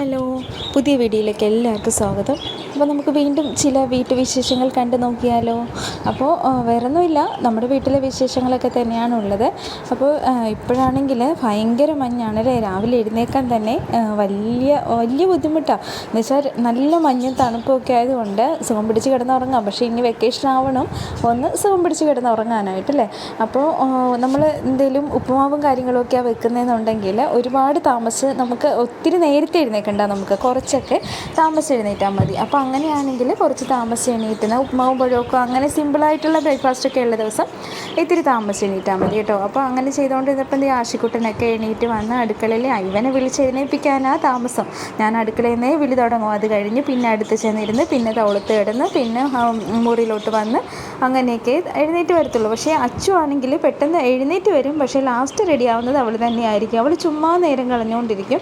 Hello, പുതിയ വീഡിയോയിലേക്ക് എല്ലാവർക്കും സ്വാഗതം. അപ്പോൾ നമുക്ക് വീണ്ടും ചില വീട്ടുവിശേഷങ്ങൾ കണ്ടു നോക്കിയാലോ. അപ്പോൾ വേറൊന്നുമില്ല, നമ്മുടെ വീട്ടിലെ വിശേഷങ്ങളൊക്കെ തന്നെയാണുള്ളത്. അപ്പോൾ ഇപ്പോഴാണെങ്കിൽ ഭയങ്കര മഞ്ഞാണല്ലേ. രാവിലെ എഴുന്നേൽക്കാൻ തന്നെ വലിയ ബുദ്ധിമുട്ടാണ്. എന്നുവെച്ചാൽ നല്ല മഞ്ഞും തണുപ്പൊക്കെ ആയതുകൊണ്ട് സുഖം പിടിച്ച് കിടന്നുറങ്ങാം. പക്ഷേ ഇനി വെക്കേഷൻ ആവണം ഒന്ന് സുഖം പിടിച്ച് കിടന്നുറങ്ങാനായിട്ടല്ലേ. അപ്പോൾ നമ്മൾ എന്തെങ്കിലും ഉപ്പുമാവും കാര്യങ്ങളൊക്കെയാണ് വെക്കുന്നതെന്നുണ്ടെങ്കിൽ ഒരുപാട് താമസിച്ച് നമുക്ക് ഒത്തിരി നേരത്തെ എഴുന്നേൽക്കണ്ട, നമുക്ക് കുറച്ചൊക്കെ താമസിച്ച് എഴുന്നേറ്റാൽ മതി. അപ്പോൾ അങ്ങനെയാണെങ്കിൽ കുറച്ച് താമസിച്ച് എണീറ്റുന്ന ഉപ്പുമാവും പഴമൊക്കെ അങ്ങനെ സിമ്പിളായിട്ടുള്ള ബ്രേക്ക്ഫാസ്റ്റൊക്കെ ഉള്ള ദിവസം ഇത്തിരി താമസിച്ച് എണീറ്റാൽ മതി കേട്ടോ. അപ്പോൾ അങ്ങനെ ചെയ്തുകൊണ്ട് ഇന്നിപ്പം ആശിക്കുട്ടനൊക്കെ എണീറ്റ് വന്ന് അടുക്കളയിൽ ഇവനെ വിളിച്ച് എഴുന്നേൽപ്പിക്കാനാണ് താമസം. ഞാൻ അടുക്കളയിൽ നിന്നേ വിളി തുടങ്ങും. അത് കഴിഞ്ഞ് പിന്നെ അടുത്ത് ചെന്നിരുന്ന് പിന്നെ തവളത്ത് കിടന്ന് പിന്നെ മുറിയിലോട്ട് വന്ന് അങ്ങനെയൊക്കെ എഴുന്നേറ്റ് വരത്തുള്ളൂ. പക്ഷേ അച്ചു ആണെങ്കിൽ പെട്ടെന്ന് എഴുന്നേറ്റ് വരും, പക്ഷേ ലാസ്റ്റ് റെഡി ആവുന്നത് അവൾ തന്നെയായിരിക്കും. അവൾ ചുമ്മാ നേരം കളഞ്ഞുകൊണ്ടിരിക്കും.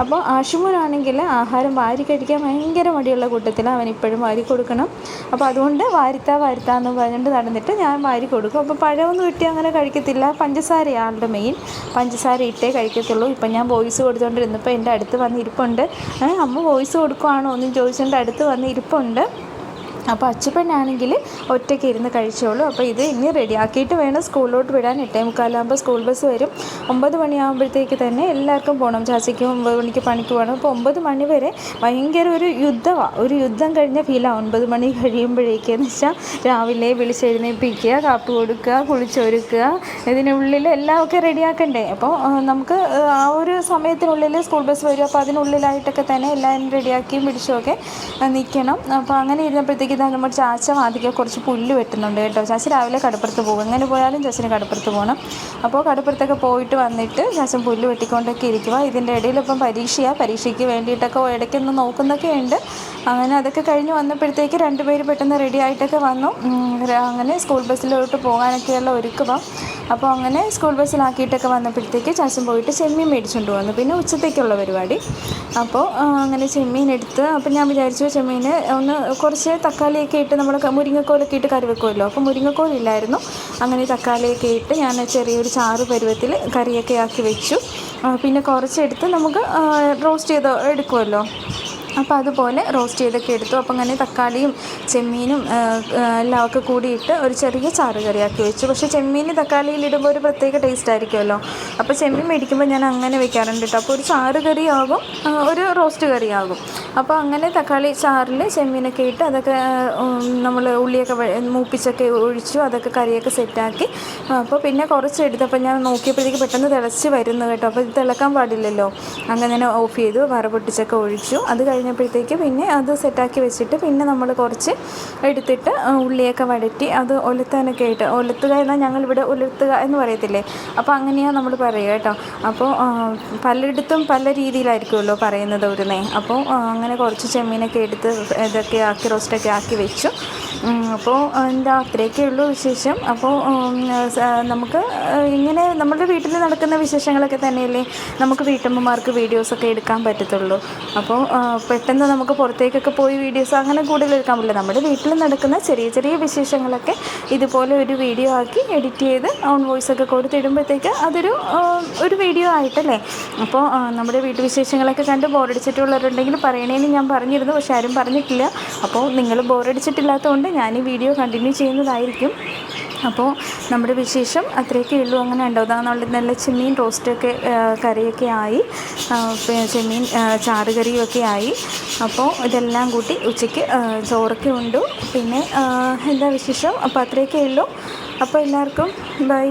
അപ്പോൾ ആശുമോനാണെങ്കിൽ ആഹാരം വാരി കഴിക്കാൻ ഭയങ്കര മടിയുള്ള കൂട്ടത്തിൽ അവൻ ഇപ്പോഴും വാരി കൊടുക്കണം. അപ്പോൾ അതുകൊണ്ട് വാരിത്താന്ന് പറഞ്ഞിട്ട് നടന്നിട്ട് ഞാൻ വാരി കൊടുക്കും. അപ്പോൾ പഴമൊന്നും ഇട്ടി അങ്ങനെ കഴിക്കത്തില്ല. പഞ്ചസാരയാണ് ആളുടെ മെയിൻ, പഞ്ചസാര ഇട്ടേ കഴിക്കത്തുള്ളൂ. ഇപ്പം ഞാൻ വോയിസ് കൊടുത്തുകൊണ്ടിരുന്നപ്പോൾ എൻ്റെ അടുത്ത് വന്ന് ഇരിപ്പുണ്ട്. അമ്മ വോയിസ് കൊടുക്കുവാണോ എന്നും ചോദിച്ചുകൊണ്ട് അടുത്ത് വന്ന് ഇരിപ്പുണ്ട്. അപ്പോൾ അച്ചുപെണ്ണാണെങ്കിൽ ഒറ്റയ്ക്ക് ഇരുന്ന് കഴിച്ചോളൂ. അപ്പോൾ ഇത് ഇനി റെഡിയാക്കിയിട്ട് വേണം സ്കൂളിലോട്ട് വിടാൻ. 8:45 സ്കൂൾ ബസ് വരും. 9 മണിയാകുമ്പോഴത്തേക്ക് തന്നെ എല്ലാവർക്കും പോകണം. ചാച്ചയ്ക്ക് 9 മണിക്ക് പണിക്ക് പോകണം. അപ്പോൾ 9 മണി വരെ ഭയങ്കര ഒരു യുദ്ധം കഴിഞ്ഞ ഫീലാണ്. 9 മണി കഴിയുമ്പോഴേക്കെന്ന് വെച്ചാൽ രാവിലെ വിളിച്ചെഴുന്നേൽപ്പിക്കുക, കാപ്പി കൊടുക്കുക, കുളിച്ചൊരുക്കുക, ഇതിനുള്ളിൽ എല്ലാമൊക്കെ റെഡിയാക്കണ്ടേ. അപ്പോൾ നമുക്ക് ആ ഒരു സമയത്തിനുള്ളിൽ സ്കൂൾ ബസ് വരും. അപ്പോൾ അതിനുള്ളിലായിട്ടൊക്കെ തന്നെ എല്ലാവരും റെഡിയാക്കിയും പിടിച്ചുമൊക്കെ നിൽക്കണം. അപ്പോൾ അങ്ങനെ ഇരുന്നപ്പോഴത്തേക്ക് നമ്മുടെ ചാച്ച വാതിക്ക് കുറച്ച് പുല്ല് വെട്ടുന്നുണ്ട് കേട്ടോ. ചാച്ച രാവിലെ കടപ്പുറത്ത് പോകും. എങ്ങനെ പോയാലും ചാച്ചന് കടപ്പുറത്ത് പോകണം. അപ്പോൾ കടപ്പുറത്തൊക്കെ പോയിട്ട് വന്നിട്ട് ചാച്ചൻ പുല്ല് വെട്ടിക്കൊണ്ടൊക്കെ ഇരിക്കുക. ഇതിൻ്റെ ഇടയിൽ ഇപ്പം പരീക്ഷയ്ക്ക് വേണ്ടിയിട്ടൊക്കെ ഇടയ്ക്കൊന്ന് നോക്കുന്നൊക്കെ ഉണ്ട്. അങ്ങനെ അതൊക്കെ കഴിഞ്ഞ് വന്നപ്പോഴത്തേക്ക് 2 പേര് പെട്ടെന്ന് റെഡി ആയിട്ടൊക്കെ വന്നു. അങ്ങനെ സ്കൂൾ ബസ്സിലോട്ട് പോകാനൊക്കെയുള്ള ഒരുക്കുക. അപ്പോൾ അങ്ങനെ സ്കൂൾ ബസ്സിലാക്കിയിട്ടൊക്കെ വന്നപ്പോഴത്തേക്ക് ചാച്ചൻ പോയിട്ട് ചെമ്മീൻ മേടിച്ചുകൊണ്ട് വന്നു. പിന്നെ ഉച്ചത്തേക്കുള്ള പരിപാടി. അപ്പോൾ അങ്ങനെ ചെമ്മീൻ എടുത്ത്, അപ്പോൾ ഞാൻ വിചാരിച്ചു ചെമ്മീൻ ഒന്ന് കുറച്ച് തക്കാളിയൊക്കെ ഇട്ട് നമ്മൾ മുരിങ്ങക്കോലൊക്കെ ഇട്ട് കറി വെക്കുമല്ലോ. അപ്പോൾ മുരിങ്ങക്കോലില്ലായിരുന്നു. അങ്ങനെ തക്കാളിയൊക്കെ ഇട്ട് ഞാൻ ചെറിയൊരു ചാറ് പരുവത്തിൽ കറിയൊക്കെ ആക്കി വെച്ചു. പിന്നെ കുറച്ചെടുത്ത് നമുക്ക് റോസ്റ്റ് ചെയ്ത് എടുക്കുമല്ലോ. അപ്പോൾ അതുപോലെ റോസ്റ്റ് ചെയ്തൊക്കെ എടുത്തു. അപ്പോൾ അങ്ങനെ തക്കാളിയും ചെമ്മീനും എല്ലാമൊക്കെ കൂടിയിട്ട് ഒരു ചെറിയ ചാറ് കറിയാക്കി വെച്ചു. പക്ഷേ ചെമ്മീൻ തക്കാളിയിൽ ഇടുമ്പോൾ ഒരു പ്രത്യേക ടേസ്റ്റ് ആയിരിക്കുമല്ലോ. അപ്പോൾ ചെമ്മീൻ മേടിക്കുമ്പോൾ ഞാൻ അങ്ങനെ വെക്കാറുണ്ട് കേട്ടോ. അപ്പോൾ ഒരു ചാറ് കറിയാകും, ഒരു റോസ്റ്റ് കറിയാകും. അപ്പോൾ അങ്ങനെ തക്കാളി ചാറിൽ ചെമ്മീനൊക്കെ ഇട്ട് അതൊക്കെ നമ്മൾ ഉള്ളിയൊക്കെ മൂപ്പിച്ചൊക്കെ ഒഴിച്ചു. അതൊക്കെ കറിയൊക്കെ സെറ്റാക്കി. അപ്പോൾ പിന്നെ കുറച്ചെടുത്തപ്പോൾ ഞാൻ നോക്കിയപ്പോഴത്തേക്ക് പെട്ടെന്ന് തിളച്ച് വരുന്നു കേട്ടോ. അപ്പോൾ ഇത് തിളക്കാൻ പാടില്ലല്ലോ. അങ്ങനെ ഓഫ് ചെയ്തു, വറ പൊട്ടിച്ചൊക്കെ ഒഴിച്ചു. അത് കഴിഞ്ഞപ്പോഴത്തേക്ക് പിന്നെ അത് സെറ്റാക്കി വെച്ചിട്ട് പിന്നെ നമ്മൾ കുറച്ച് എടുത്തിട്ട് ഉള്ളിയൊക്കെ വഴറ്റി അത് ഒലത്താനൊക്കെ ആയിട്ട്, ഒലത്തുക എന്നാൽ ഞങ്ങളിവിടെ ഉലർത്തുക എന്ന് പറയത്തില്ലേ. അപ്പോൾ അങ്ങനെയാണ് നമ്മൾ പറയുക കേട്ടോ. അപ്പോൾ പലയിടത്തും പല രീതിയിലായിരിക്കുമല്ലോ പറയുന്നത് ഒരുന്നേ. അപ്പോൾ അങ്ങനെ കുറച്ച് ചെമ്മീനൊക്കെ എടുത്ത് ഇതൊക്കെ ആക്കി റോസ്റ്റൊക്കെ ആക്കി വെച്ചു. അപ്പോൾ അത്രയൊക്കെ ഉള്ളൂ വിശേഷം. അപ്പോൾ നമുക്ക് ഇങ്ങനെ നമ്മുടെ വീട്ടിൽ നടക്കുന്ന വിശേഷങ്ങളൊക്കെ തന്നെയല്ലേ നമുക്ക് വീട്ടമ്മമാർക്ക് വീഡിയോസൊക്കെ എടുക്കാൻ പറ്റത്തുള്ളൂ. അപ്പോൾ പെട്ടെന്ന് നമുക്ക് പുറത്തേക്കൊക്കെ പോയി വീഡിയോസ് അങ്ങനെ കൂടുതൽ എടുക്കാൻ പറ്റില്ല. നമ്മുടെ വീട്ടിൽ നടക്കുന്ന ചെറിയ വിശേഷങ്ങളൊക്കെ ഇതുപോലെ ഒരു വീഡിയോ ആക്കി എഡിറ്റ് ചെയ്ത് ഓൺ വോയിസൊക്കെ കൊടുത്തിടുമ്പോഴത്തേക്ക് അതൊരു വീഡിയോ ആയിട്ടല്ലേ. അപ്പോൾ നമ്മുടെ വീട്ടുവിശേഷങ്ങളൊക്കെ കണ്ട് ബോറടിച്ചിട്ടുള്ളവരുണ്ടെങ്കിൽ പറയണേന്ന് ഞാൻ പറഞ്ഞിരുന്നു, പക്ഷെ ആരും പറഞ്ഞിട്ടില്ല. അപ്പോൾ നിങ്ങൾ ബോറടിച്ചിട്ടില്ലാത്തതുകൊണ്ട് ഞാൻ ഈ വീഡിയോ കണ്ടിന്യൂ ചെയ്യുന്നതായിരിക്കും. അപ്പോൾ നമ്മുടെ വിശേഷം അത്രയൊക്കെ ഉള്ളൂ. അങ്ങനെ ഉണ്ടാവുക നല്ല ചെമ്മീൻ റോസ്റ്റൊക്കെ കറിയൊക്കെ ആയി, ചെമ്മീൻ ചാറ് കറിയൊക്കെ ആയി. അപ്പോൾ ഇതെല്ലാം കൂട്ടി ഉച്ചയ്ക്ക് ചോറൊക്കെ ഉണ്ടു. പിന്നെ എന്താ വിശേഷം. അപ്പോൾ അത്രയൊക്കെ ഉള്ളൂ. അപ്പോൾ എല്ലാവർക്കും ബൈ.